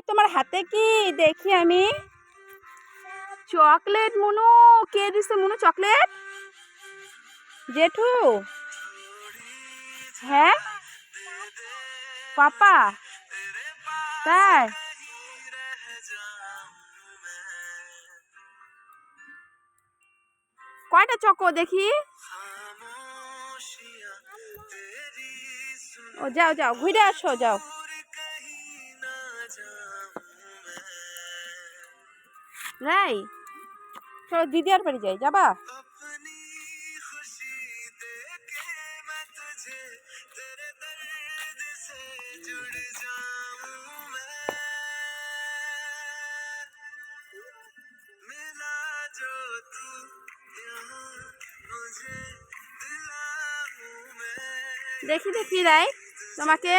তোমার হাতে কি দেখি আমি? চকলেট। মুনু, কে দিছে মুনু চকলেট? জেঠু? হ্যাঁ, পাপা। তাই? কয়টা চকো দেখি? ও যাও যাও, ঘুরে আসো, যাও। রাই, চলো দিদি আর বাড়ি যাই, যাবা? দেখি দেখি রাই তোমাকে।